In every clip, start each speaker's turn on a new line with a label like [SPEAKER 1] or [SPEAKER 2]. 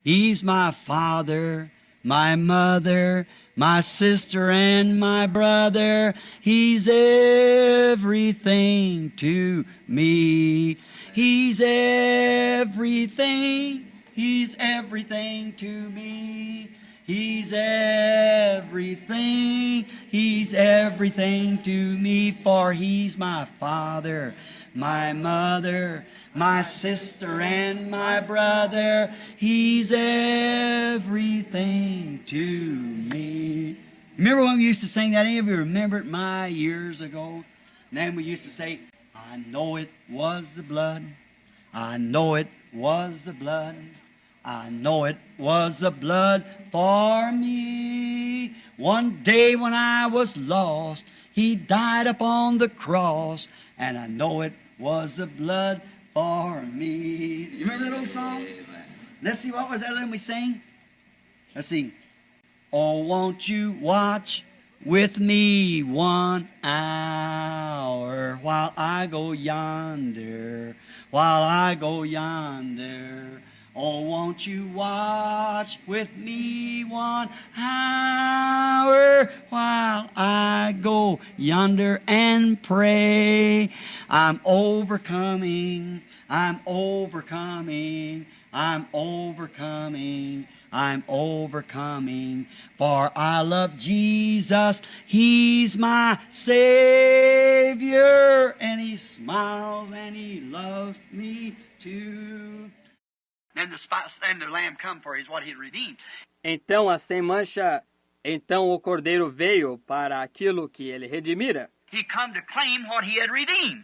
[SPEAKER 1] He's my father, my mother, my sister and my brother. He's everything to me. He's everything. He's everything to me. He's everything. He's everything to me. For He's my father, my mother, my sister and my brother. He's everything to me. Remember when we used to sing that? Any of you remember it my years ago? And then we used to say, I know it was the blood. I know it was the blood. I know it was the blood for me. One day when I was lost, He died upon the cross, and I know it was the blood for me. You remember that old song? Let's see, what was that one we sang? Let's see. Oh, won't you watch with me 1 hour while I go yonder, while I go yonder. Oh, won't you watch with me 1 hour while I go yonder and pray? I'm overcoming, I'm overcoming, I'm overcoming, I'm overcoming, for I love Jesus, He's my Savior, and He smiles and He loves me too. And the lamb come for is what He redeemed.
[SPEAKER 2] Então a sem mancha, então o Cordeiro veio para aquilo que ele redimira.
[SPEAKER 1] He come to claim what He had redeemed.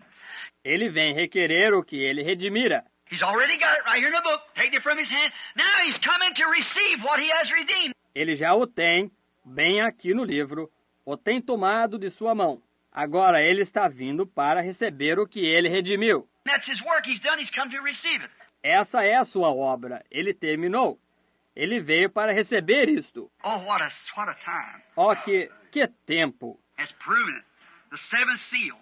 [SPEAKER 2] Ele vem requerer o que ele redimira.
[SPEAKER 1] He's already got it right here in the book. Take it from His hand. Now He's coming to receive what He has redeemed.
[SPEAKER 2] Ele já o tem, bem aqui no livro, o tem tomado de sua mão. Agora ele está vindo para receber o que ele redimiu.
[SPEAKER 1] That's His work. He's done. He's come to receive it.
[SPEAKER 2] Essa é a sua obra. Ele terminou. Ele veio para receber isto.
[SPEAKER 1] Oh, what a time.
[SPEAKER 2] Oh, que tempo.
[SPEAKER 1] Has proven it. The seventh seal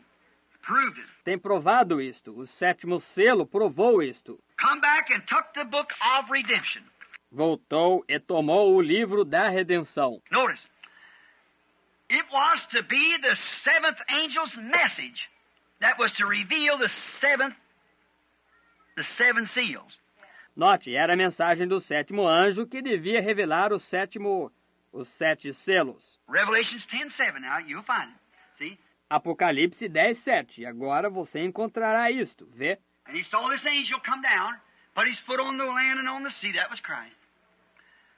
[SPEAKER 1] proved it.
[SPEAKER 2] Tem provado isto. O sétimo selo provou isto.
[SPEAKER 1] Come back and took the book of redemption.
[SPEAKER 2] Voltou e tomou o livro da redenção.
[SPEAKER 1] Notice, it was to be the seventh angel's message that was to reveal the seven seals.
[SPEAKER 2] Note, era a mensagem do sétimo anjo que devia revelar os 7 selos.
[SPEAKER 1] Revelations 10:7. Now you'll find it. See?
[SPEAKER 2] Apocalipse 10:7. Agora você encontrará isto. Vê?
[SPEAKER 1] And he saw this angel come down, put his foot on the land and on the sea. That was Christ.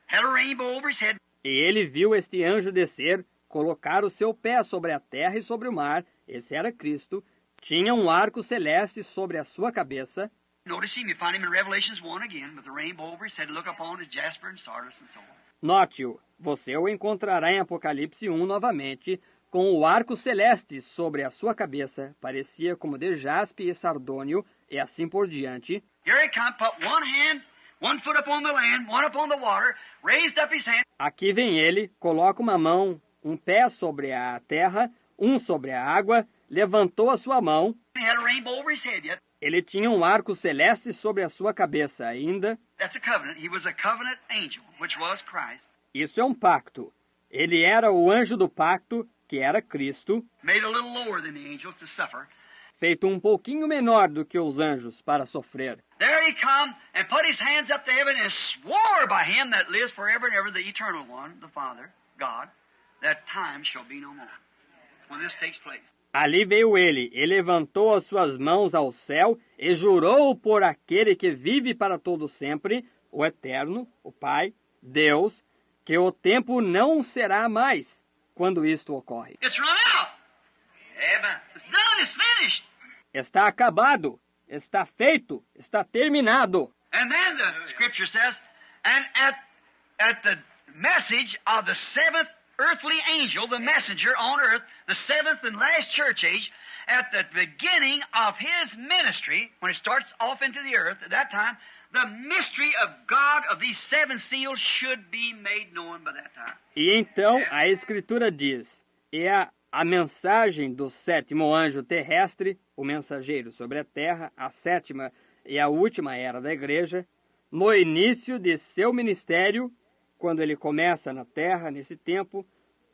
[SPEAKER 1] Had a rainbow over his head.
[SPEAKER 2] E ele viu este anjo descer, colocar o seu pé sobre a terra e sobre o mar. Esse era Cristo. Tinha um arco celeste sobre a sua cabeça.
[SPEAKER 1] Notice him. You find him in Revelations 1 again, with the rainbow over his head. Look upon his jasper and sardis and so on.
[SPEAKER 2] Note-o. Você o encontrará em Apocalipse 1 novamente, com o arco celeste sobre a sua cabeça. Parecia como de jaspe e sardônio, e assim por diante.
[SPEAKER 1] Here he come, put one foot upon the land, one upon the water, raised up his hand.
[SPEAKER 2] Aqui vem ele, coloca uma mão, um pé sobre a terra, um sobre a água, levantou a sua mão.
[SPEAKER 1] He had a rainbow over his head yet.
[SPEAKER 2] Ele tinha um arco celeste sobre a sua cabeça ainda.
[SPEAKER 1] That's a covenant. He was a covenant angel, which was Christ.
[SPEAKER 2] Isso é um pacto. Ele era o anjo do pacto, que era Cristo,
[SPEAKER 1] Made a little lower than the angels to suffer.
[SPEAKER 2] feito um pouquinho menor do que os anjos para sofrer.
[SPEAKER 1] There he come and put his hands up to heaven and swore by him that lives forever and ever, the eternal one, the Father, God, that time shall be no more. When this takes place.
[SPEAKER 2] Ali veio ele levantou as suas mãos ao céu e jurou por aquele que vive para todo sempre, o Eterno, o Pai, Deus, que o tempo não será mais quando isto ocorre.
[SPEAKER 1] It's run out. Amen. It's done. It's finished.
[SPEAKER 2] Está acabado, está feito, está terminado.
[SPEAKER 1] And then the Scripture says, and at the message of the seventh earthly angel, the messenger on earth, the seventh and last church age, at the beginning of his ministry, when it starts off into the earth, at that time, the mystery of God of these seven seals should be made known by that time.
[SPEAKER 2] E então a Escritura diz, e a mensagem do sétimo anjo terrestre, o mensageiro sobre a terra, a sétima e a última era da igreja, no início de seu ministério, quando ele começa na terra, nesse tempo,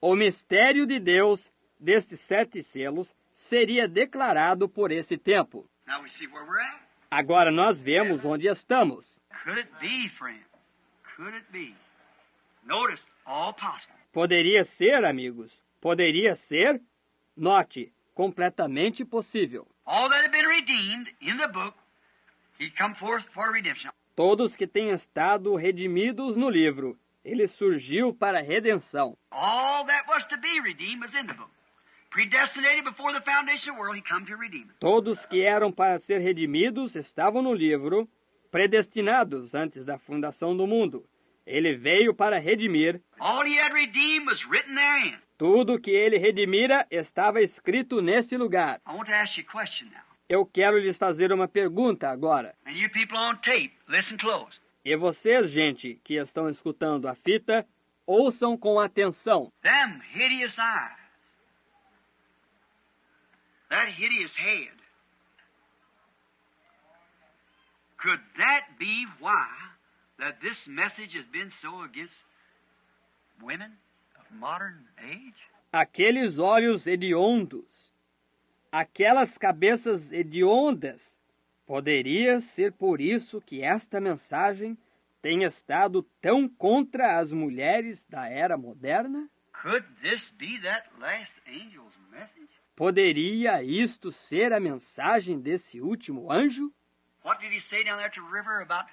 [SPEAKER 2] o mistério de Deus destes 7 selos seria declarado por esse tempo.
[SPEAKER 1] Now we see where we're at.
[SPEAKER 2] Agora nós vemos onde estamos.
[SPEAKER 1] Could it be, friend? Could it be? Notice, all possible.
[SPEAKER 2] Poderia ser, amigos, poderia ser, note, completamente possível.
[SPEAKER 1] All that had been redeemed in the book, he come forth for redemption.
[SPEAKER 2] Todos que têm estado redimidos no livro, ele surgiu para a redenção.
[SPEAKER 1] All that was to be redeemed was in the book. Predestinated before the foundation of the world, he come to redeem it.
[SPEAKER 2] Todos que eram para ser redimidos estavam no livro, predestinados antes da fundação do mundo. Ele veio para redimir.
[SPEAKER 1] All he had redeemed was written therein.
[SPEAKER 2] Tudo que ele redimira estava escrito nesse lugar.
[SPEAKER 1] I want to ask you a question now.
[SPEAKER 2] Eu quero lhes fazer uma pergunta agora.
[SPEAKER 1] And you people on tape, listen close.
[SPEAKER 2] E vocês, gente, que estão escutando a fita, ouçam com atenção.
[SPEAKER 1] Them hideous eyes. That hideous head. Could that be why that this message has been so against women of modern age?
[SPEAKER 2] Aqueles olhos hediondos, aquelas cabeças hediondas, poderia ser por isso que esta mensagem tem estado tão contra as mulheres da era moderna?
[SPEAKER 1] Could this be that last angel's message?
[SPEAKER 2] Poderia isto ser a mensagem desse último anjo?
[SPEAKER 1] What did he say down there at the river about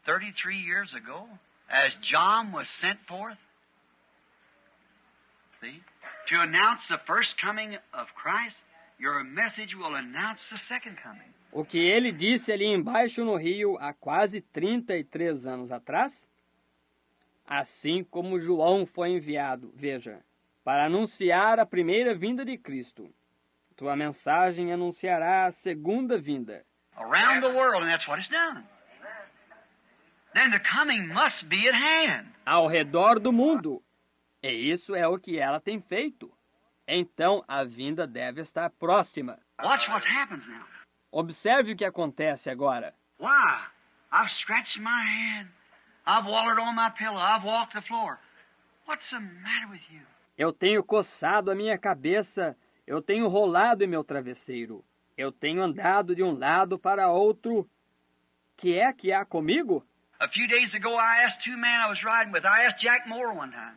[SPEAKER 1] 33 years ago? As John was sent forth? See? To announce the first coming of Christ, your message will announce the second coming.
[SPEAKER 2] O que ele disse ali embaixo no rio há quase 33 anos atrás? Assim como João foi enviado, veja, para anunciar a primeira vinda de Cristo. Tua mensagem anunciará a segunda vinda.
[SPEAKER 1] Around the world, and that's what it's done. Then the coming must be at hand.
[SPEAKER 2] Ao redor do mundo. E isso é o que ela tem feito. Então a vinda deve estar próxima.
[SPEAKER 1] Watch what happens now.
[SPEAKER 2] Observe o que acontece agora.
[SPEAKER 1] Why? I've scratched my hand. I've wallered on my pillow. I've walked the floor. What's the matter with you?
[SPEAKER 2] Eu tenho coçado a minha cabeça. Eu tenho rolado em meu travesseiro. Eu tenho andado de um lado para outro. Que é que há comigo?
[SPEAKER 1] A few days ago, I asked 2 men I was riding with. I asked Jack Moore one time.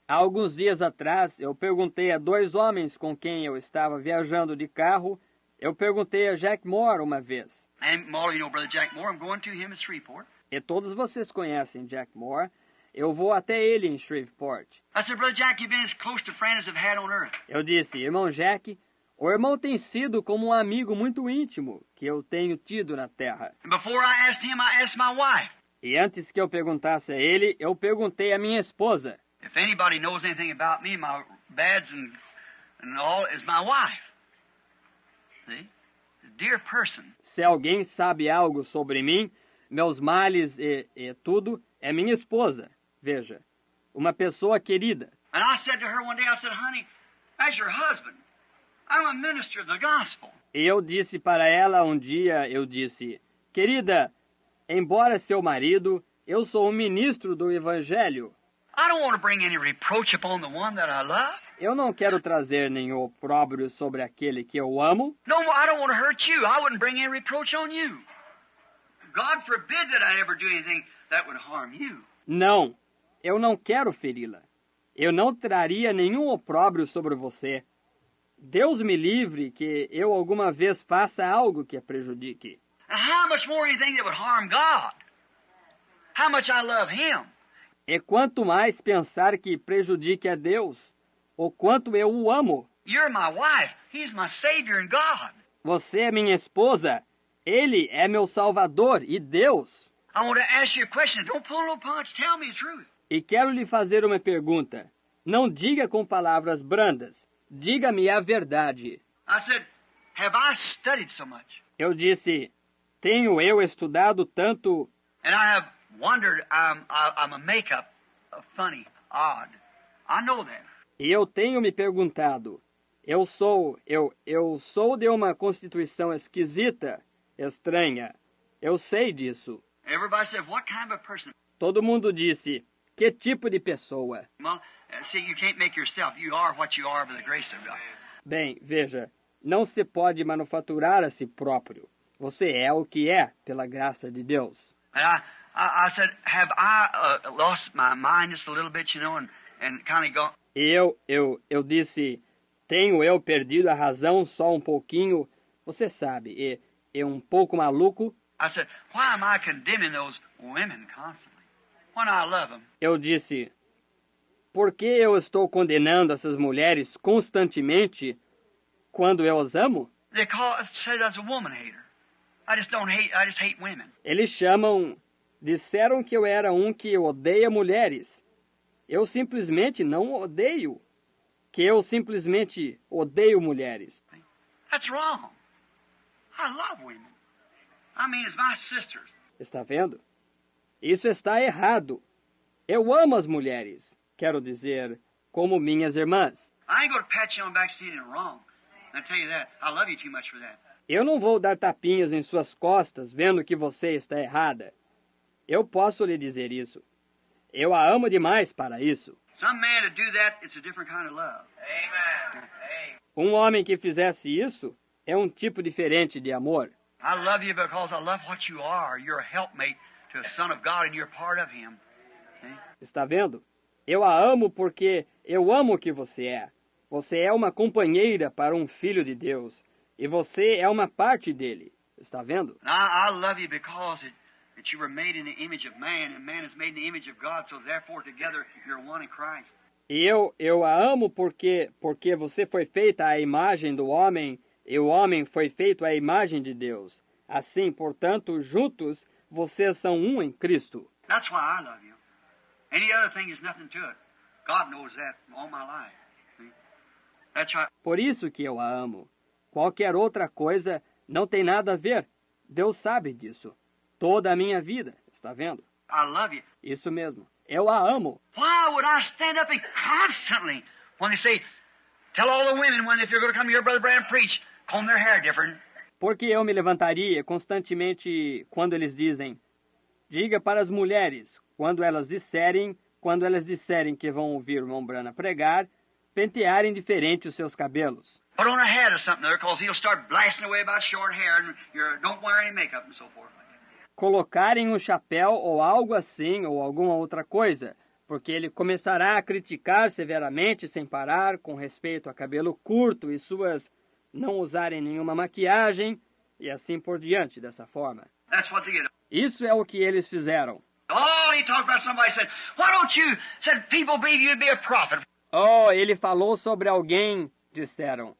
[SPEAKER 2] Há alguns dias atrás, eu perguntei a 2 homens com quem eu estava viajando de carro. Eu perguntei a Jack Moore uma vez.
[SPEAKER 1] And all you know, Brother Jack Moore, I'm going to him at Shreveport.
[SPEAKER 2] E todos vocês conhecem Jack Moore. Eu vou até ele em Shreveport.
[SPEAKER 1] I said, Brother Jack, you've been as close to friend as I've had on earth.
[SPEAKER 2] Eu disse, irmão Jack, o irmão tem sido como um amigo muito íntimo que eu tenho tido na terra.
[SPEAKER 1] And before I asked him, I asked my wife.
[SPEAKER 2] E antes que eu perguntasse a ele, eu perguntei à minha esposa.
[SPEAKER 1] If anybody knows anything about me, my bads and all, is my wife. See? A dear person.
[SPEAKER 2] Se alguém sabe algo sobre mim, meus males e tudo, é minha esposa. Veja, uma pessoa querida.
[SPEAKER 1] And I said to her one day, I said, honey, as your husband, I'm a minister of the gospel.
[SPEAKER 2] E eu disse para ela um dia, eu disse, querida, embora seu marido, eu sou um ministro do Evangelho.
[SPEAKER 1] I don't want to bring any reproach upon the one that I love.
[SPEAKER 2] Eu não quero trazer nenhum opróbrio sobre aquele que eu amo.
[SPEAKER 1] No, I don't want to hurt you. I wouldn't bring any reproach on you. God forbid that I ever do anything that would harm you.
[SPEAKER 2] Não, eu não quero feri-la. Eu não traria nenhum opróbrio sobre você. Deus me livre que eu alguma vez faça algo que a prejudique.
[SPEAKER 1] And how much more anything that would harm God? How much I love Him.
[SPEAKER 2] E quanto mais pensar que prejudique a Deus, o quanto eu o amo.
[SPEAKER 1] You're my wife. He's my Savior and God.
[SPEAKER 2] Você é minha esposa. Ele é meu Salvador e Deus.
[SPEAKER 1] I want to ask you a question. Don't pull no punch. Tell me the truth.
[SPEAKER 2] E quero lhe fazer uma pergunta. Não diga com palavras brandas. Diga-me a verdade.
[SPEAKER 1] I said, have I studied so much?
[SPEAKER 2] Eu disse, tenho eu estudado tanto
[SPEAKER 1] And I have wondered, I'm a makeup, funny, odd. I know that.
[SPEAKER 2] e eu tenho me perguntado. Eu sou de uma constituição esquisita, estranha. Eu sei disso.
[SPEAKER 1] Everybody said, what kind of a person?
[SPEAKER 2] Todo mundo disse, que tipo de pessoa?
[SPEAKER 1] Well, see, you can't make yourself. You are what you are by the grace of God.
[SPEAKER 2] Bem, veja, não se pode manufaturar a si próprio. Você é o que é pela graça de Deus.
[SPEAKER 1] And I said, have I lost my mind just a little bit, you know, and kind of gone?
[SPEAKER 2] Eu disse, tenho eu perdido a razão só um pouquinho, você sabe, e um pouco maluco?
[SPEAKER 1] I said, why am I condemning those women constantly when I love them?
[SPEAKER 2] Eu disse, por que eu estou condenando essas mulheres constantemente quando eu as amo?
[SPEAKER 1] They say that's a woman hater. I just hate women.
[SPEAKER 2] Eles disseram que eu era um que odeia mulheres. Eu simplesmente não odeio. Que eu simplesmente odeio mulheres.
[SPEAKER 1] That's wrong. I love women. I mean, as my sisters.
[SPEAKER 2] Está vendo? Isso está errado. Eu amo as mulheres. Quero dizer, como minhas irmãs.
[SPEAKER 1] I ain't going to pat you on the back saying you're wrong. I tell you that. I love you too much for that.
[SPEAKER 2] Eu não vou dar tapinhas em suas costas vendo que você está errada. Eu posso lhe dizer isso. Eu a amo demais para isso.
[SPEAKER 1] Some man to do that, it's a different kind of love. Amen.
[SPEAKER 2] Um homem que fizesse isso é um tipo diferente de amor.
[SPEAKER 1] I love you because I love what you are. You're a helpmate to a son of God and you're part of him. See?
[SPEAKER 2] Está vendo? Eu a amo porque eu amo o que você é. Você é uma companheira para um filho de Deus. E você é uma parte dele. Está vendo?
[SPEAKER 1] And I love you because that you were made in the image of man, and man is made in the image of God, so therefore together you're one in Christ.
[SPEAKER 2] E eu a amo porque você foi feita à imagem do homem, e o homem foi feito à imagem de Deus. Assim, portanto, juntos, vocês são um em Cristo.
[SPEAKER 1] That's why I love you. Any other thing is nothing to it. God knows that all my life. See? That's why.
[SPEAKER 2] Por isso que eu a amo. Qualquer outra coisa não tem nada a ver. Deus sabe disso. Toda a minha vida, está vendo?
[SPEAKER 1] I love you.
[SPEAKER 2] Isso mesmo. Eu a amo.
[SPEAKER 1] Why would I stand up and constantly, when they say, tell all the women when if you're going to come here, Brother Branham, preach, comb their hair different.
[SPEAKER 2] Porque eu me levantaria constantemente quando eles dizem, diga para as mulheres, quando elas disserem que vão ouvir o irmão Branham pregar, pentearem diferente os seus cabelos.
[SPEAKER 1] Put on a hat or something there, because he'll start blasting away about short hair, and don't wear any makeup and so forth.
[SPEAKER 2] Colocarem um chapéu ou algo assim, ou alguma outra coisa, porque ele começará a criticar severamente, sem parar, com respeito a cabelo curto e suas não usarem nenhuma maquiagem, e assim por diante, dessa forma.
[SPEAKER 1] That's what they get.
[SPEAKER 2] Isso é o que eles fizeram.
[SPEAKER 1] Oh, he talked about somebody said, why don't you, said people believe you'd be a prophet.
[SPEAKER 2] Oh, ele falou sobre alguém, disseram.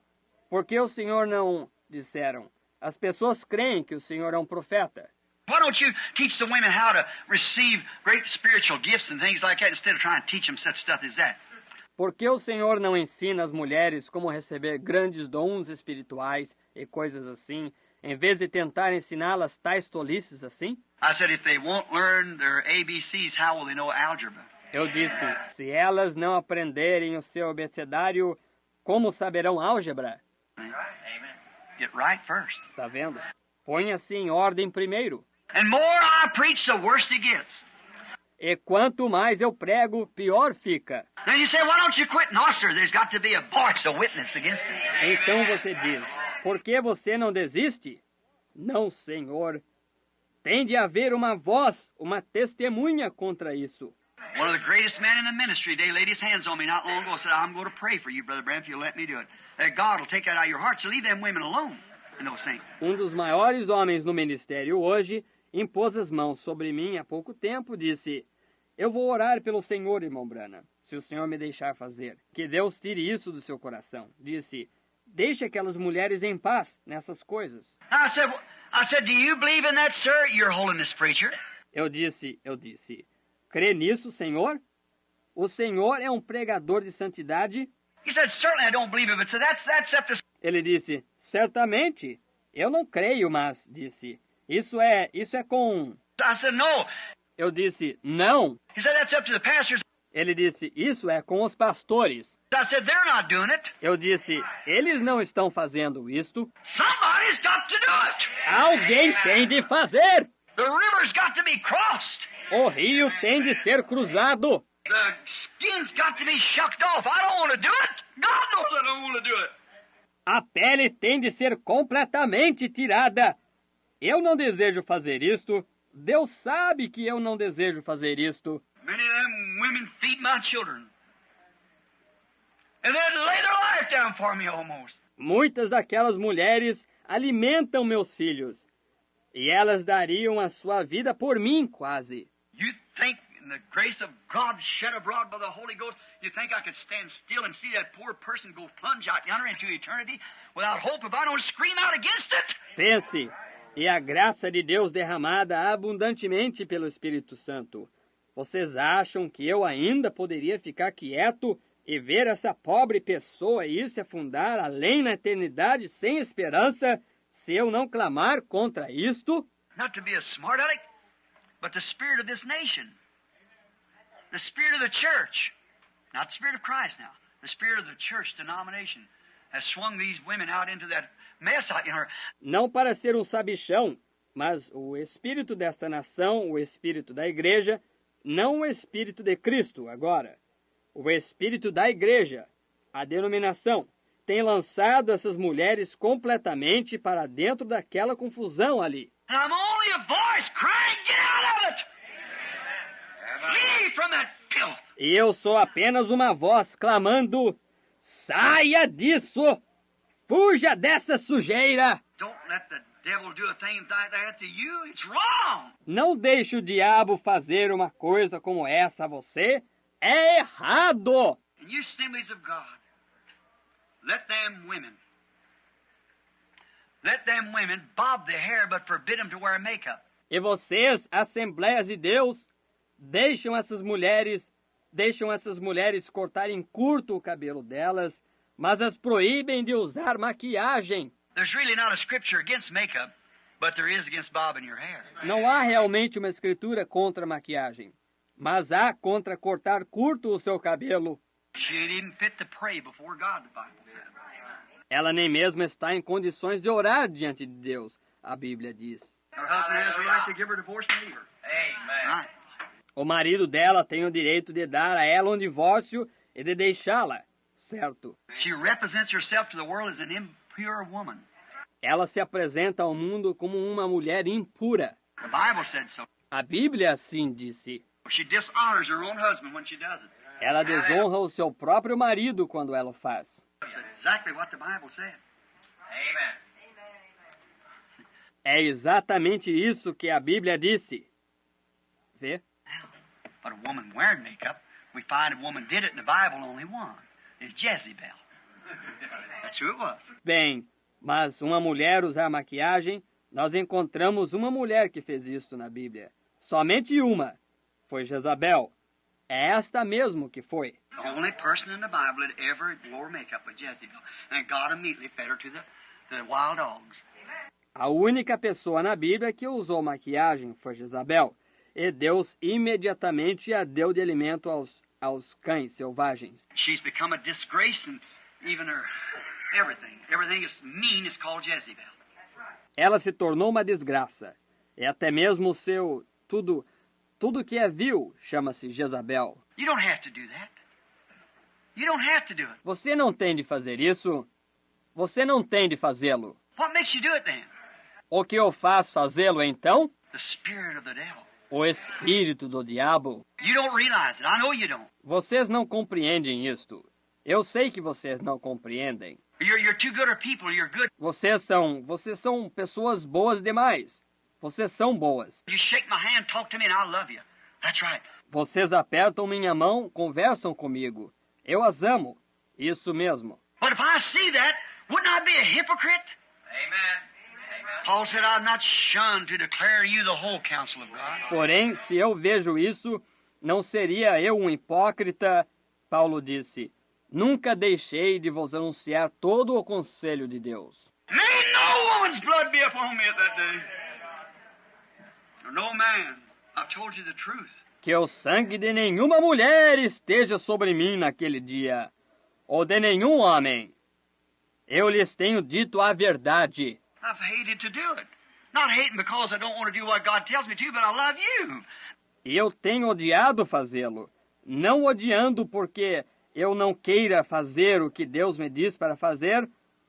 [SPEAKER 2] Por que o Senhor não, disseram. As pessoas creem que o Senhor é um profeta.
[SPEAKER 1] Why don't you teach the women how to receive great spiritual gifts and things like that instead of trying to teach them such stuff as that?
[SPEAKER 2] Por que o Senhor não ensina as mulheres como receber grandes dons espirituais e coisas assim, em vez de tentar ensiná-las tais tolices assim?
[SPEAKER 1] I said, if they won't learn their ABCs, how will they know algebra?
[SPEAKER 2] Eu disse, se elas não aprenderem o seu abecedário, como saberão álgebra?
[SPEAKER 1] Amen. Get right first.
[SPEAKER 2] Está vendo? Ponha-se em ordem primeiro.
[SPEAKER 1] And more I preach, the worse it gets.
[SPEAKER 2] E quanto mais eu prego, pior fica.
[SPEAKER 1] Then you say, why don't you quit? No, sir, there's got to be a voice, a witness against it.
[SPEAKER 2] Então você diz, por que você não desiste? Não, Senhor. Tem de haver uma voz, uma testemunha contra isso.
[SPEAKER 1] One of the greatest men in the ministry today laid his hands on me not long ago and said, I'm going to pray for you, Brother Branham, if you'll let me do it. That God will take that out of your heart, so leave them women alone. And those things.
[SPEAKER 2] Um dos maiores homens no ministério hoje impôs as mãos sobre mim há pouco tempo, disse, eu vou orar pelo Senhor, irmão Branham, se o Senhor me deixar fazer. Que Deus tire isso do seu coração. Disse, deixe aquelas mulheres em paz nessas coisas.
[SPEAKER 1] I said, do you believe in that, sir, your holiness preacher?
[SPEAKER 2] Eu disse, crê nisso, Senhor? O Senhor é um pregador de santidade?
[SPEAKER 1] He said, certainly I don't believe it, but so that's up to...
[SPEAKER 2] Ele disse, certamente, eu não creio, mas, disse, isso é com...
[SPEAKER 1] I said, no.
[SPEAKER 2] Eu disse, não.
[SPEAKER 1] He said, that's up to the pastors.
[SPEAKER 2] Ele disse, isso é com os pastores.
[SPEAKER 1] I said, they're not doing it.
[SPEAKER 2] Eu disse, eles não estão fazendo isto.
[SPEAKER 1] Somebody's got to do it.
[SPEAKER 2] Alguém tem de fazer.
[SPEAKER 1] The river's got to be crossed.
[SPEAKER 2] O rio tem de ser cruzado.
[SPEAKER 1] The skin's got to be shucked off. I don't want to do it. God knows I don't want to do it.
[SPEAKER 2] A pele tem de ser completamente tirada. Eu não desejo fazer isto. Deus sabe que eu não desejo fazer isto.
[SPEAKER 1] Many of them women feed my children. And they'd lay their life down for me almost.
[SPEAKER 2] Muitas daquelas mulheres alimentam meus filhos. E elas dariam a sua vida por mim, quase.
[SPEAKER 1] You think in the grace of God shed abroad by the Holy Ghost, you think I could stand still and see that poor person go plunge out yonder into eternity without hope if I don't scream out against it?
[SPEAKER 2] Pense, e a graça de Deus derramada abundantemente pelo Espírito Santo. Vocês acham que eu ainda poderia ficar quieto e ver essa pobre pessoa ir se afundar além na eternidade sem esperança, se eu não clamar contra isto?
[SPEAKER 1] Not to be a smart aleck, but the spirit of this nation. The spirit of the church. Not the spirit of Christ now. The spirit of the church denomination has swung these women out into that mess out yonder.
[SPEAKER 2] Não para ser um sabichão, mas o espírito desta nação, o espírito da igreja, não o espírito de Cristo agora. O espírito da igreja, a denominação, tem lançado essas mulheres completamente para dentro daquela confusão ali.
[SPEAKER 1] And I'm only a voice crying, get out of it! Flee from that filth!
[SPEAKER 2] E eu sou apenas uma voz clamando, saia disso! Fuja dessa sujeira!
[SPEAKER 1] Don't let the devil do a thing like that to you. It's wrong!
[SPEAKER 2] Não deixe o diabo fazer uma coisa como essa a você. É errado!
[SPEAKER 1] And you assemblies of God, let them women bob their hair but forbid them to wear makeup.
[SPEAKER 2] E vocês, Assembleias de Deus, deixam essas mulheres cortarem curto o cabelo delas, mas as proíbem de usar maquiagem.
[SPEAKER 1] There's really not a scripture against makeup, but there is against bobbing your hair.
[SPEAKER 2] Não há realmente uma escritura contra a maquiagem, mas há contra cortar curto o seu cabelo.
[SPEAKER 1] She ain't even fit to pray before God, the Bible says.
[SPEAKER 2] Ela nem mesmo está em condições de orar diante de Deus, a Bíblia diz.
[SPEAKER 1] Her husband has the right to give her divorce and leave her. Amen. Right.
[SPEAKER 2] O marido dela tem o direito de dar a ela um divórcio e de deixá-la, certo?
[SPEAKER 1] She represents herself to the world as an impure woman.
[SPEAKER 2] Ela se apresenta ao mundo como uma mulher impura.
[SPEAKER 1] The Bible said so.
[SPEAKER 2] A Bíblia assim disse.
[SPEAKER 1] She dishonors her own husband when she does it.
[SPEAKER 2] Ela desonra o seu próprio marido quando ela o faz.
[SPEAKER 1] That's exactly what the Bible said. Amen.
[SPEAKER 2] É exatamente isso que a Bíblia disse. Vê?
[SPEAKER 1] But a woman wearing makeup, we find a woman did it in the Bible, only one. It's Jezebel. That's who it was.
[SPEAKER 2] Bem, mas uma mulher usar maquiagem, nós encontramos uma mulher que fez isso na Bíblia. Somente uma. Foi Jezabel. É esta mesmo que foi.
[SPEAKER 1] The only person in the Bible that ever wore makeup was Jezebel. And God immediately fed her to the wild dogs.
[SPEAKER 2] A única pessoa na Bíblia que usou maquiagem foi Jezabel. E Deus imediatamente a deu de alimento aos cães selvagens.
[SPEAKER 1] She's become a disgrace and even her everything. Everything is mean is called Jezebel.
[SPEAKER 2] Ela se tornou uma desgraça. E até mesmo o seu tudo que é vil chama-se Jezabel.
[SPEAKER 1] You don't have to do that. You don't have to do it.
[SPEAKER 2] Você não tem de fazer isso. Você não tem de fazê-lo.
[SPEAKER 1] What makes you do it then?
[SPEAKER 2] O que o faz fazê-lo então?
[SPEAKER 1] The spirit of the devil.
[SPEAKER 2] O espírito do diabo.
[SPEAKER 1] You don't realize it. I know you don't.
[SPEAKER 2] Vocês não compreendem isto. Eu sei que vocês não compreendem.
[SPEAKER 1] You're too good a people. You're good.
[SPEAKER 2] Vocês são pessoas boas demais. Vocês são boas.
[SPEAKER 1] You shake my hand, talk to me, and I love you. That's right.
[SPEAKER 2] Vocês apertam minha mão, conversam comigo. Eu as amo. Isso mesmo.
[SPEAKER 1] But if I see that, wouldn't I be a hypocrite? Amen. Paul said, I'm not shunned to declare you the whole counsel of God.
[SPEAKER 2] Porém, se eu vejo isso, não seria eu um hipócrita? Paulo disse, nunca deixei de vos anunciar todo o conselho de Deus.
[SPEAKER 1] May no woman's blood be upon me at that day. Or no man. I've told you the truth.
[SPEAKER 2] Que o sangue de nenhuma mulher esteja sobre mim naquele dia, ou de nenhum homem. Eu lhes tenho dito a verdade.
[SPEAKER 1] I've hated to do it. Not hating because I don't want to do what God tells me to, but I love you.
[SPEAKER 2] E eu tenho odiado fazê-lo, não odiando porque eu não queira fazer o que Deus me diz para fazer,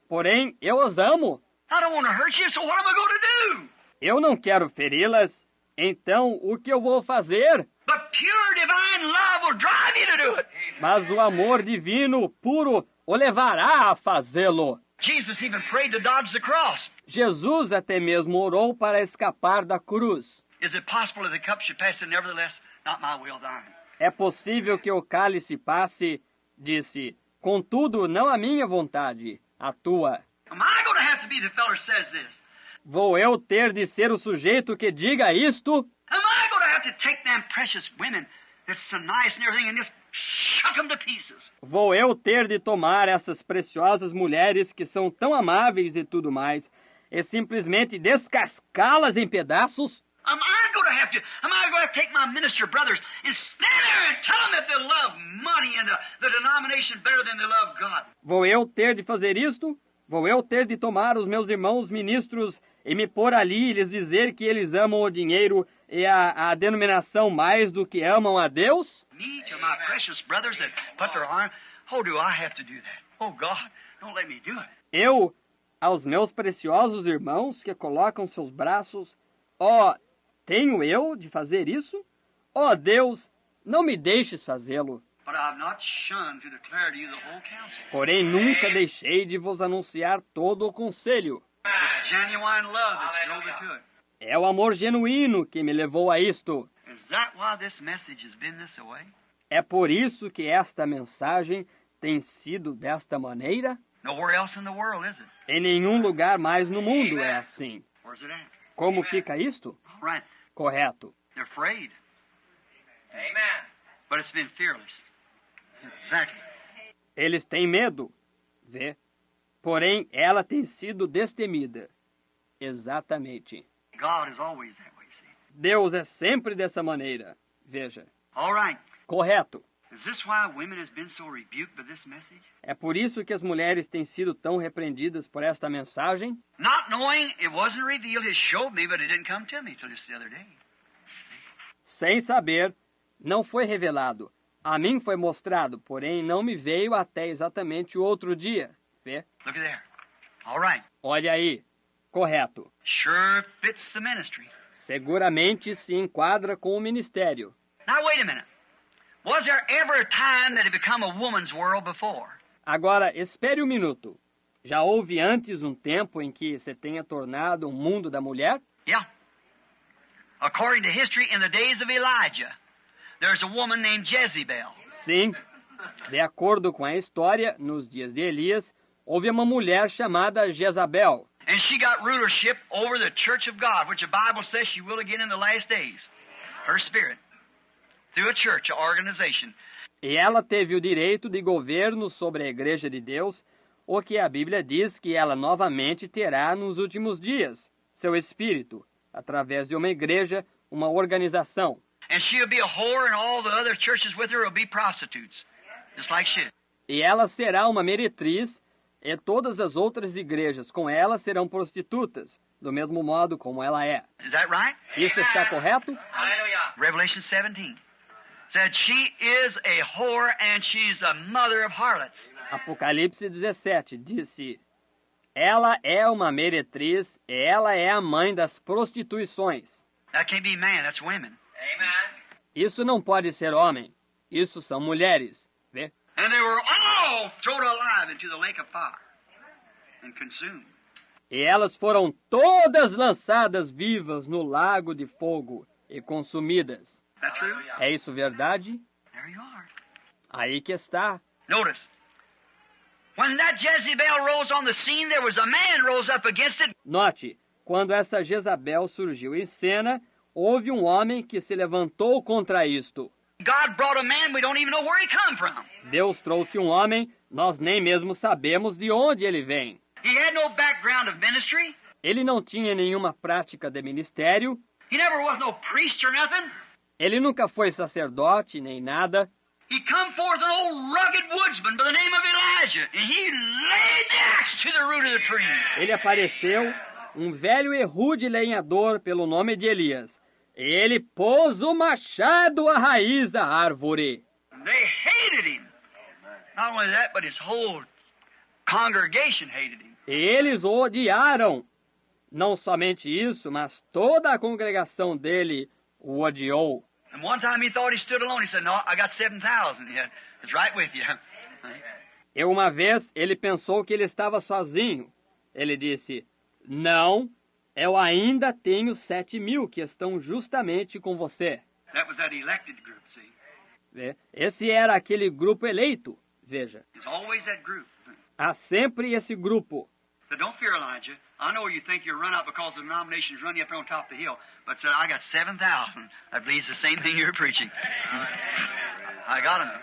[SPEAKER 2] porém eu os amo.
[SPEAKER 1] I don't want to hurt you, so what am I going to do?
[SPEAKER 2] Eu não quero feri-las, então o que eu vou fazer?
[SPEAKER 1] But pure divine love will drive you to do it.
[SPEAKER 2] Mas o amor divino puro o levará a fazê-lo.
[SPEAKER 1] Jesus even prayed to dodge the cross.
[SPEAKER 2] Jesus até mesmo orou para escapar da cruz.
[SPEAKER 1] Is it possible that the cup should pass, and nevertheless, not my will, thine?
[SPEAKER 2] É possível que o cálice passe, disse, contudo, não a minha vontade, a tua.
[SPEAKER 1] Am I going to have to be the feller who says this?
[SPEAKER 2] Vou eu ter de ser o sujeito que diga isto?
[SPEAKER 1] Am I going to have to take them precious women that's so nice and everything and just shuck them to pieces?
[SPEAKER 2] Vou eu ter de tomar essas preciosas mulheres que são tão amáveis e tudo mais, e simplesmente descascá-las em pedaços?
[SPEAKER 1] Am I going to take my minister brothers and stand there and tell them that they love money and the denomination better than they love God?
[SPEAKER 2] Vou eu ter de fazer isto? Vou eu ter de tomar os meus irmãos ministros e me pôr ali e lhes dizer que eles amam o dinheiro e a denominação mais do que amam a Deus?
[SPEAKER 1] Me to my precious brothers that put their arm. Oh, do I have to do that? Oh, God, don't let me do it.
[SPEAKER 2] Eu, aos meus preciosos irmãos que colocam seus braços, ó, tenho eu de fazer isso? Ó Deus, não me deixes fazê-lo.
[SPEAKER 1] But I've not shunned to declare to you the whole counsel.
[SPEAKER 2] Porém nunca deixei de vos anunciar todo o conselho.
[SPEAKER 1] It's genuine love that's drove me to it.
[SPEAKER 2] É o amor genuíno que me levou a isto.
[SPEAKER 1] Is that why this message has been this way?
[SPEAKER 2] É por isso que esta mensagem tem sido desta maneira?
[SPEAKER 1] Nowhere else in the world, is it?
[SPEAKER 2] Em nenhum lugar mais no mundo é assim.
[SPEAKER 1] Where's it at?
[SPEAKER 2] Como fica isto?
[SPEAKER 1] All right.
[SPEAKER 2] Correto.
[SPEAKER 1] They're afraid,
[SPEAKER 3] Amen.
[SPEAKER 1] but it's been fearless. Exactly.
[SPEAKER 2] Eles têm medo, vê? Porém, ela tem sido destemida. Exatamente.
[SPEAKER 1] God is always that way, see?
[SPEAKER 2] Deus é sempre dessa maneira. Veja.
[SPEAKER 1] All right.
[SPEAKER 2] Correto.
[SPEAKER 1] Is this why women has been so rebuked by this message?
[SPEAKER 2] É por isso que as mulheres têm sido tão repreendidas por esta mensagem?
[SPEAKER 1] Not knowing it wasn't revealed, it showed me, but it didn't come to me till just the other day.
[SPEAKER 2] Sem saber, não foi revelado. A mim foi mostrado, porém não me veio até exatamente o outro dia. Vê?
[SPEAKER 1] Look at there. All right.
[SPEAKER 2] Olha aí. Correto.
[SPEAKER 1] Sure fits the ministry.
[SPEAKER 2] Seguramente se enquadra com o ministério.
[SPEAKER 1] Now wait a minute. Was there ever a time that it become a woman's world before?
[SPEAKER 2] Agora, espere um minuto. Já houve antes um tempo em que se tenha tornado um mundo da mulher?
[SPEAKER 1] Yeah. According to history, in the days of Elijah, there's a woman named Jezebel.
[SPEAKER 2] Sim. De acordo com a história, nos dias de Elias, houve uma mulher chamada Jezabel.
[SPEAKER 1] And she got rulership over the church of God, which the Bible says she will again in the last days. Her spirit. Through a church, an organization.
[SPEAKER 2] E ela teve o direito de governo sobre a Igreja de Deus, o que a Bíblia diz que ela novamente terá nos últimos dias, seu espírito, através de uma igreja, uma organização.
[SPEAKER 1] And she'll be a whore, and all the other churches with her will be prostitutes. Just like she.
[SPEAKER 2] E ela será uma meretriz, e todas as outras igrejas com ela serão prostitutas, do mesmo modo como ela é.
[SPEAKER 1] Is that right?
[SPEAKER 2] Isso está correto?
[SPEAKER 3] Hallelujah.
[SPEAKER 1] Revelation 17 said she is a whore and she's a mother of harlots.
[SPEAKER 2] Apocalipse 17 disse: ela é uma meretriz e ela é a mãe das prostituições.
[SPEAKER 1] That can't be man, that's women.
[SPEAKER 3] Amen.
[SPEAKER 2] Isso não pode ser homem. Isso são mulheres. Vê?
[SPEAKER 1] And they were all thrown alive into the lake of fire and consumed.
[SPEAKER 2] E elas foram todas lançadas vivas no lago de fogo e consumidas.
[SPEAKER 1] Is that true?
[SPEAKER 2] É isso verdade?
[SPEAKER 1] There you are.
[SPEAKER 2] Aí que está.
[SPEAKER 1] Notice. When that Jezebel rose on the scene, there was a man rose up against it.
[SPEAKER 2] Note, quando essa Jezabel surgiu em cena, houve um homem que se levantou contra isto.
[SPEAKER 1] God brought a man, we don't even know where he come from.
[SPEAKER 2] Deus trouxe um homem, nós nem mesmo sabemos de onde ele vem.
[SPEAKER 1] He had no background of ministry.
[SPEAKER 2] Ele não tinha nenhuma prática de ministério,
[SPEAKER 1] He never was no priest or nothing.
[SPEAKER 2] ele nunca foi sacerdote nem nada.
[SPEAKER 1] He come forth an old rugged woodsman by the name of Elijah, and he laid the axe to the root of the tree.
[SPEAKER 2] Ele apareceu um velho e rude lenhador pelo nome de Elias. Ele pôs o machado à raiz da árvore.
[SPEAKER 1] They hated him. Not only that, but his whole congregation hated him.
[SPEAKER 2] E eles o odiaram. Não somente isso, mas toda a congregação dele o odiou.
[SPEAKER 1] And one time he thought he stood alone. He said, "No, I got 7,000. Yeah, it's right with you."
[SPEAKER 2] E uma vez ele pensou que ele estava sozinho. Ele disse, não, eu ainda tenho 7.000 que estão justamente com você.
[SPEAKER 1] That was that elected group, see.
[SPEAKER 2] Esse era aquele grupo eleito, veja.
[SPEAKER 1] It's always that group.
[SPEAKER 2] Há sempre esse grupo.
[SPEAKER 1] So don't fear, Elijah. I know you think you're run out because the denominations run you up there on top of the hill. But said, I got 7,000. I believe it's the same thing you're preaching. I got them.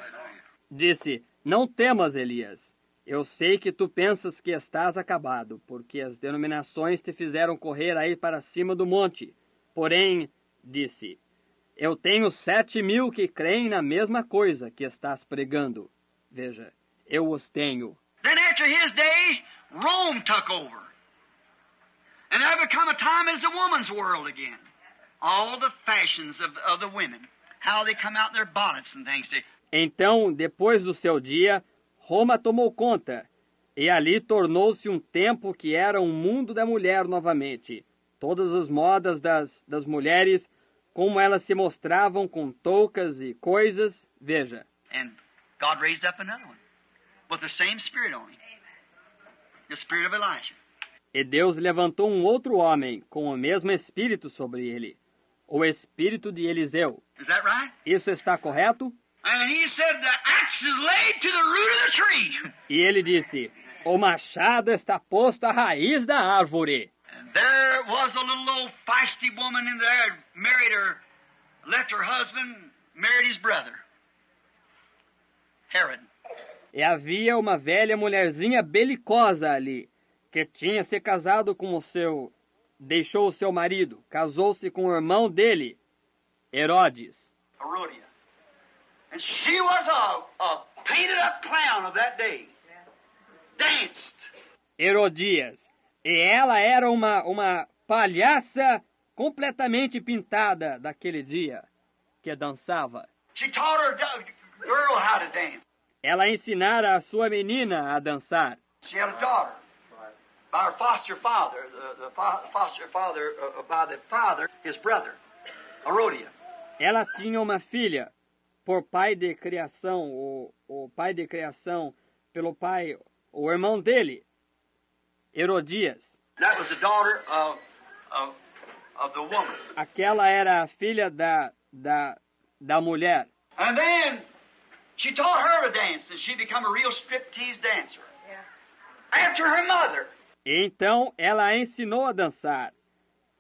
[SPEAKER 2] Disse, não temas, Elias. Eu sei que tu pensas que estás acabado, porque as denominações te fizeram correr aí para cima do monte. Porém, disse, eu tenho 7.000 que creem na mesma coisa que estás pregando. Veja, eu os tenho.
[SPEAKER 1] Then after his day, Rome took over. And there become a time as the woman's world again. All the fashions of the women. How they come out in their bonnets and things.
[SPEAKER 2] Então, depois do seu dia, Roma tomou conta. E ali tornou-se um tempo que era um mundo da mulher novamente. Todas as modas das mulheres, como elas se mostravam com toucas e coisas, veja.
[SPEAKER 1] And God raised up another one. With the same spirit on him. The spirit of Elijah.
[SPEAKER 2] E Deus levantou um outro homem com o mesmo espírito sobre ele, o espírito de Eliseu.
[SPEAKER 1] Is that right?
[SPEAKER 2] Isso está correto?
[SPEAKER 1] And he said the axe is laid to the root of the tree.
[SPEAKER 2] E ele disse, o machado está posto à raiz da árvore.
[SPEAKER 1] And there was a little old feisty woman in there, married her, left her husband, married his brother, Herod.
[SPEAKER 2] E havia uma velha mulherzinha belicosa ali, que tinha se casado com deixou o seu marido, casou-se com o irmão dele, Herodes.
[SPEAKER 1] Herodias. And she was a painted up clown of that day. Danced.
[SPEAKER 2] Herodias. E ela era uma palhaça completamente pintada daquele dia, que dançava.
[SPEAKER 1] She taught her girl how to dance.
[SPEAKER 2] Ela ensinara a sua menina a dançar.
[SPEAKER 1] She had a daughter by her foster father, the foster father, by the father, his brother, Herodias.
[SPEAKER 2] Ela tinha uma filha por pai de criação, o pai de criação pelo pai, o irmão dele, Herodias.
[SPEAKER 1] That was the daughter of the woman.
[SPEAKER 2] Aquela era a filha da mulher.
[SPEAKER 1] And then she taught her to dance, and she became a real striptease dancer. Yeah. After her mother.
[SPEAKER 2] E então ela a ensinou a dançar.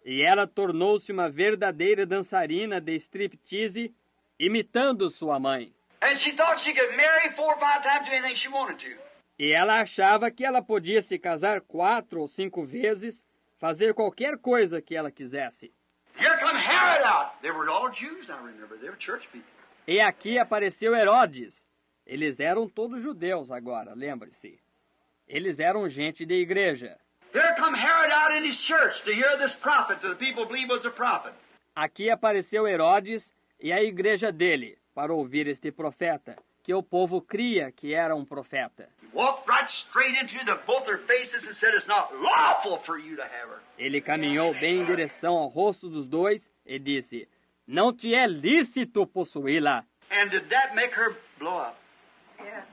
[SPEAKER 2] E ela tornou-se uma verdadeira dançarina de striptease, imitando sua mãe.
[SPEAKER 1] And she thought she could marry 4 or 5 times, do anything she wanted to.
[SPEAKER 2] E ela achava que ela podia se casar 4 ou 5 vezes, fazer qualquer coisa que ela quisesse.
[SPEAKER 1] Here come Herod out. They were all Jews, now remember. They were church people.
[SPEAKER 2] E aqui apareceu Herodes. Eles eram todos judeus agora, lembre-se. Eles eram gente de igreja.
[SPEAKER 1] Here come Herod out in his church to hear this prophet that the people believe was a prophet.
[SPEAKER 2] Aqui apareceu Herodes e a igreja dele para ouvir este profeta, que o povo cria que era um profeta.
[SPEAKER 1] He walked right straight into both their faces and said, "It's not lawful for you to have her."
[SPEAKER 2] Ele caminhou bem em direção ao rosto dos dois e disse, não te é lícito possuí-la.
[SPEAKER 1] And did that make her blow up?
[SPEAKER 3] Yeah.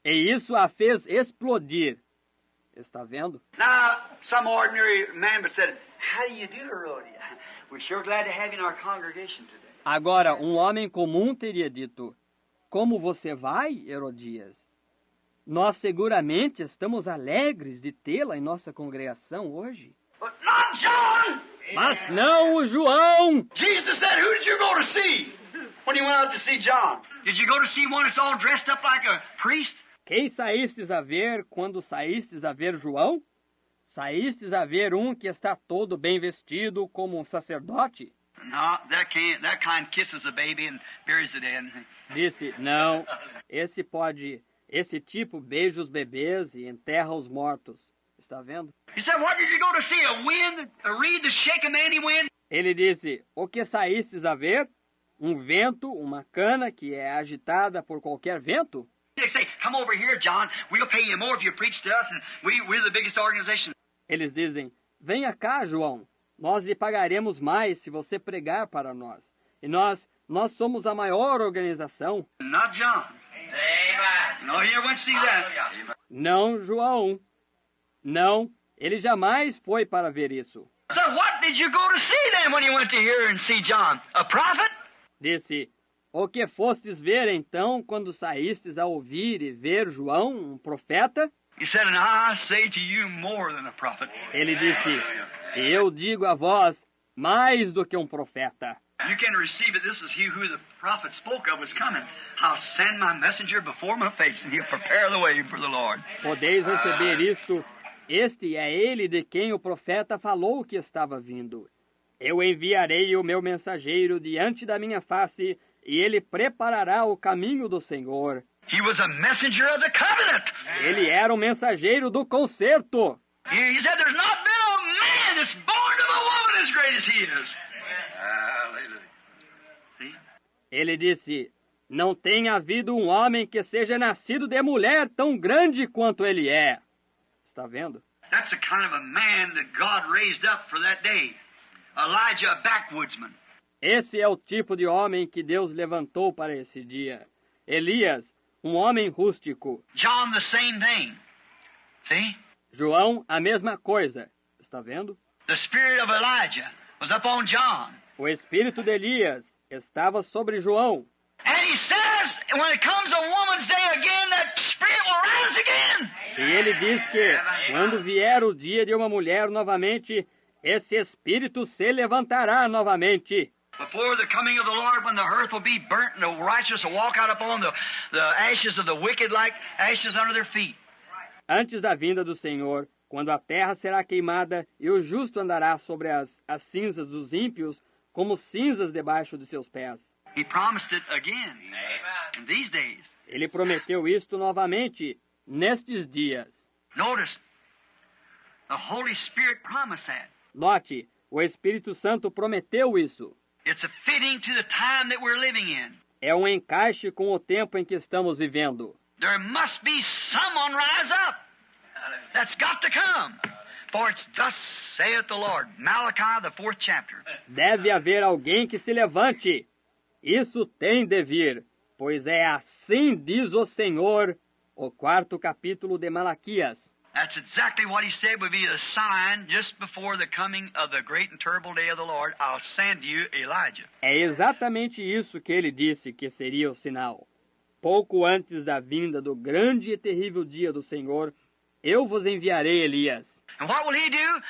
[SPEAKER 2] E isso a fez explodir. Está vendo?
[SPEAKER 1] Now, some ordinary man said, "How do you do, Herodias? We're sure glad to have you in our congregation today."
[SPEAKER 2] Agora, um homem comum teria dito, como você vai, Herodias? Nós seguramente estamos alegres de tê-la em nossa congregação hoje.
[SPEAKER 1] But not John!
[SPEAKER 2] Mas não o João!
[SPEAKER 1] Jesus said, "Who did you go to see when you went out to see John? Did you go to see one that's all dressed up like a priest?"
[SPEAKER 2] Quem saístes a ver quando saístes a ver João? Saístes a ver um que está todo bem vestido como um sacerdote?
[SPEAKER 1] No, that kind kisses a baby and buries the dead.
[SPEAKER 2] Disse, não, esse tipo beija os bebês e enterra os mortos. Está vendo?
[SPEAKER 1] He said, what did you go to see? A wind, a reed to shake a mighty wind?
[SPEAKER 2] Ele disse, o que saístes a ver? Um vento, uma cana que é agitada por qualquer vento?
[SPEAKER 1] They say, come over here, John. We'll pay you more if you preach to us, and we're the biggest organization.
[SPEAKER 2] Eles dizem, venha cá, João. Nós lhe pagaremos mais se você pregar para nós. E nós somos a maior organização.
[SPEAKER 1] Not John.
[SPEAKER 3] Amen.
[SPEAKER 1] No, he never went to see that.
[SPEAKER 2] Não, João. Não, ele jamais foi para ver isso.
[SPEAKER 1] So what did you go to see then when you went to hear and see John? A prophet?
[SPEAKER 2] Disse, o que fostes ver então quando saístes a ouvir e ver João, um profeta?
[SPEAKER 1] He said, and I say to you more than a prophet.
[SPEAKER 2] Ele disse, eu digo a vós, mais do que um profeta.
[SPEAKER 1] You can receive it. This is he who the prophet spoke of was coming. I'll send my messenger before my face, and he'll prepare the way for the Lord.
[SPEAKER 2] Podeis receber isto. Este é ele de quem o profeta falou que estava vindo. Eu enviarei o meu mensageiro diante da minha face, e ele preparará o caminho do Senhor.
[SPEAKER 1] He was a messenger of the covenant.
[SPEAKER 2] Ele era o mensageiro do concerto.
[SPEAKER 1] He said, there's not been a man that's born of a woman as great as he is. Hallelujah. See?
[SPEAKER 2] Ele disse, não tem havido um homem que seja nascido de mulher tão grande quanto ele é. Está vendo?
[SPEAKER 1] That's the kind of a man that God raised up for that day. Elijah, a backwoodsman.
[SPEAKER 2] Esse é o tipo de homem que Deus levantou para esse dia. Elias, um homem rústico.
[SPEAKER 1] John, the same thing. See?
[SPEAKER 2] João, a mesma coisa. Está vendo?
[SPEAKER 1] The spirit of Elijah was upon John.
[SPEAKER 2] O espírito de Elias estava sobre João.
[SPEAKER 1] And he says, when it comes a woman's day again, that spirit will rise again.
[SPEAKER 2] E ele diz que, quando vier o dia de uma mulher novamente, esse espírito se levantará novamente.
[SPEAKER 1] Before the coming of the Lord, when the earth will be burnt and the righteous will walk out upon the ashes of the wicked like ashes under their feet.
[SPEAKER 2] Antes da vinda do Senhor, quando a terra será queimada e o justo andará sobre as cinzas dos ímpios, como cinzas debaixo de seus pés.
[SPEAKER 1] He promised it again in these days.
[SPEAKER 2] Ele prometeu isto novamente, nestes dias.
[SPEAKER 1] Notice, the Holy Spirit promised that.
[SPEAKER 2] Note, o Espírito Santo prometeu isso.
[SPEAKER 1] It's a fitting to the time that we're living in.
[SPEAKER 2] É um encaixe com o tempo em que estamos vivendo.
[SPEAKER 1] There must be someone rise up. That's got to come. For it's thus saith the Lord. Malachi, the 4th chapter.
[SPEAKER 2] Deve haver alguém que se levante. Isso tem de vir, pois é assim diz o Senhor, o 4º capítulo de Malaquias.
[SPEAKER 1] That's exactly what he said would be the sign just before the coming of the great and terrible day of the Lord. I'll send you Elijah.
[SPEAKER 2] É exatamente isso que ele disse que seria o sinal. Pouco antes da vinda do grande e terrível dia do Senhor, eu vos enviarei Elias.
[SPEAKER 1] And what will he do?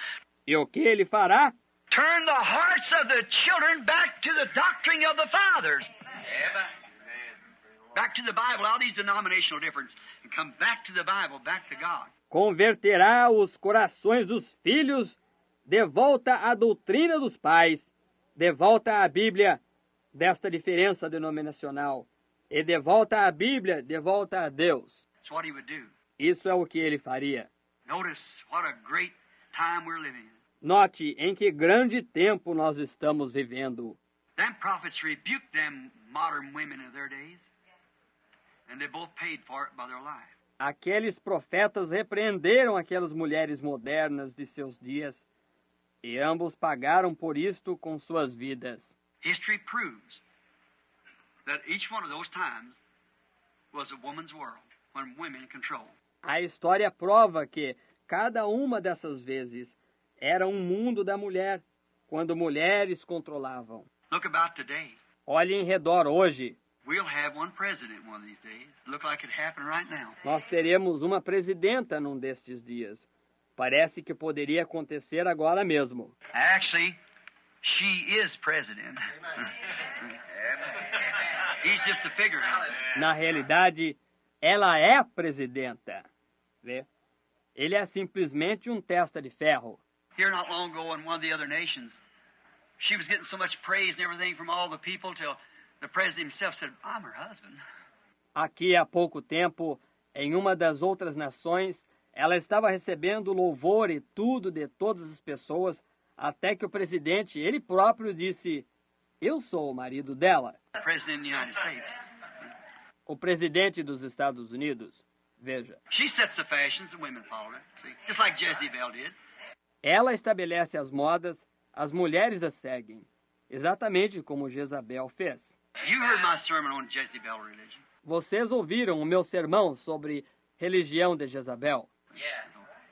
[SPEAKER 2] E o que ele fará?
[SPEAKER 1] Turn the hearts of the children back to the doctrine of the fathers. Back to the Bible, all these denominational differences, and come back to the Bible, back to God.
[SPEAKER 2] Converterá os corações dos filhos de volta à doutrina dos pais, de volta à Bíblia desta diferença denominacional, e de volta à Bíblia, de volta a Deus.
[SPEAKER 1] That's what he would do.
[SPEAKER 2] Isso é o que ele faria.
[SPEAKER 1] Notice what a great time we're living in.
[SPEAKER 2] Note em que grande tempo nós estamos vivendo.
[SPEAKER 1] Them prophets rebuked them modern women of their days, and they both paid for it by their life.
[SPEAKER 2] Aqueles profetas repreenderam aquelas mulheres modernas de seus dias, e ambos pagaram por isto com suas vidas.
[SPEAKER 1] History proves that each one of those times was a woman's world, when women controlled.
[SPEAKER 2] A história prova que cada uma dessas vezes era um mundo da mulher, quando mulheres controlavam.
[SPEAKER 1] Look about today.
[SPEAKER 2] Olhe em redor hoje.
[SPEAKER 1] We'll have one president one of these days. Look like it happened right now.
[SPEAKER 2] Nós teremos uma presidenta num destes dias. Parece que poderia acontecer agora mesmo.
[SPEAKER 1] Actually, she is president. He's just a figurehead.
[SPEAKER 2] Na realidade, ela é presidenta. Vê? Ele é simplesmente um testa de ferro.
[SPEAKER 1] Here not long ago in one of the other nations, she was getting so much praise and everything from all the people till the president himself said, I'm her husband.
[SPEAKER 2] Aqui há pouco tempo, em uma das outras nações, Ela estava recebendo louvor e tudo de todas as pessoas, até que o presidente, ele próprio, disse: eu sou o marido dela.
[SPEAKER 1] President of the United States.
[SPEAKER 2] O presidente dos Estados Unidos. Veja,
[SPEAKER 1] She sets the fashions, the women follow her. See? Just like Jezebel did.
[SPEAKER 2] ela estabelece as modas, as mulheres as seguem, exatamente como Jezabel fez.
[SPEAKER 1] You heard my sermon on Jezebel religion.
[SPEAKER 2] Vocês ouviram o meu sermão sobre religião de Jezabel?
[SPEAKER 3] Yeah.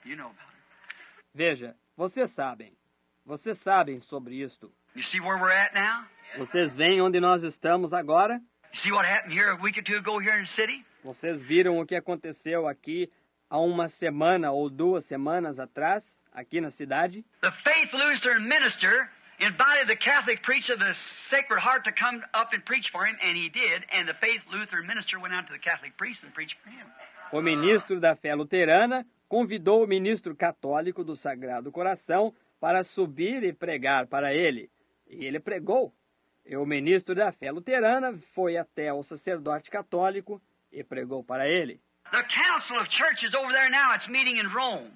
[SPEAKER 1] You know about it.
[SPEAKER 2] Veja, vocês sabem sobre isto.
[SPEAKER 1] You see where we're at now?
[SPEAKER 2] Vocês veem onde nós estamos agora?
[SPEAKER 1] You see what happened here a week or two ago here in the city?
[SPEAKER 2] Vocês viram o que aconteceu aqui há uma semana ou 2 semanas atrás, aqui na cidade?
[SPEAKER 1] The Faith Lutheran minister invited the Catholic preacher of the Sacred Heart to come up and preach for him, and he did, and the Faith Lutheran minister went out to the Catholic priest and preached for him.
[SPEAKER 2] O ministro da fé luterana convidou o ministro católico do Sagrado Coração para subir e pregar para ele. E ele pregou. E o ministro da fé luterana foi até o sacerdote católico e pregou para ele.
[SPEAKER 1] The Council of Churches over there now, it's meeting in Rome.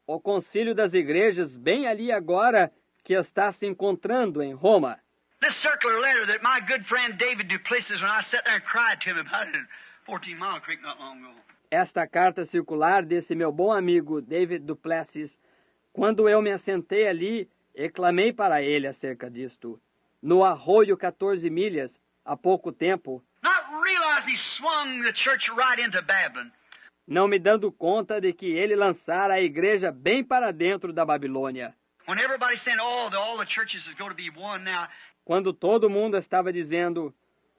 [SPEAKER 2] O concílio das igrejas, bem ali agora, que está se encontrando em Roma.
[SPEAKER 1] This circular letter that my good friend David Duplessis, when I sat there and cried to him about it in 14 Mile Creek not long ago.
[SPEAKER 2] Esta carta circular desse meu bom amigo David Duplessis, quando eu me assentei ali e clamei para ele acerca disto, no arroio 14 milhas, há pouco tempo,
[SPEAKER 1] Not realizing he swung the church right into Babylon.
[SPEAKER 2] não me dando conta de que ele lançara a igreja bem para dentro da Babilônia.
[SPEAKER 1] When everybody's saying, oh, all the churches is going to be one now.
[SPEAKER 2] Quando todo mundo estava dizendo,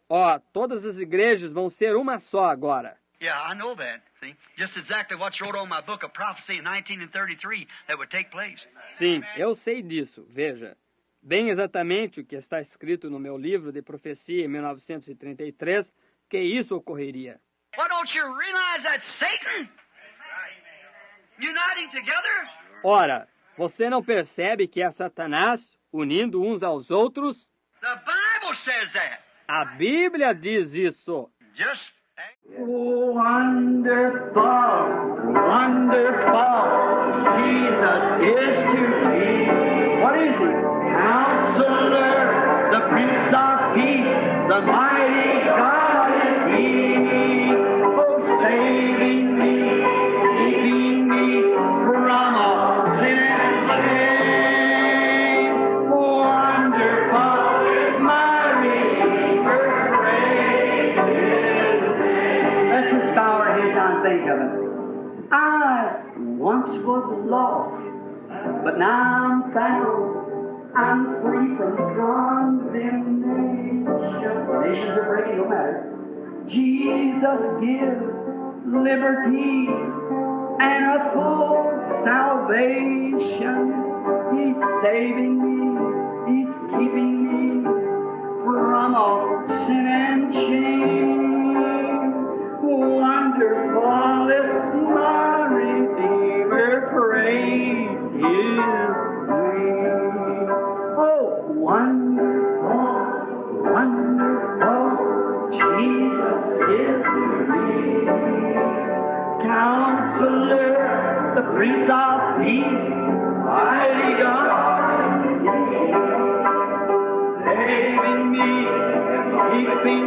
[SPEAKER 2] ó, todas as igrejas vão ser uma só agora.
[SPEAKER 1] Yeah, I know that. See, just exactly what's wrote on my book of prophecy in 1933 that would take place.
[SPEAKER 2] Sim, eu sei disso, veja. Bem exatamente o que está escrito no meu livro de profecia em 1933, que isso ocorreria.
[SPEAKER 1] Why don't you realize that Satan uniting together?
[SPEAKER 2] Ora, você não percebe que é Satanás unindo uns aos outros?
[SPEAKER 1] The Bible says that.
[SPEAKER 2] A Bíblia diz isso.
[SPEAKER 1] Just
[SPEAKER 4] Wonderful, wonderful, Jesus is to me. What is he? Counselor, the Prince of Peace, the mighty God is he. Oh, saving me, keeping me from all sin and shame. Wonderful is my Redeemer, praise his name. Let's just bow our heads down and think of it. I once was lost, but now I'm found. I'm free from condemnation. Nations are breaking, no matter. Jesus gives liberty and a full salvation. He's saving me, He's keeping me from all sin and shame. Wonderful is my Redeemer, praise His name. Oh, wonderful, wonderful, Jesus is to me. Counselor, the Prince of Peace, mighty God, saving me, keeping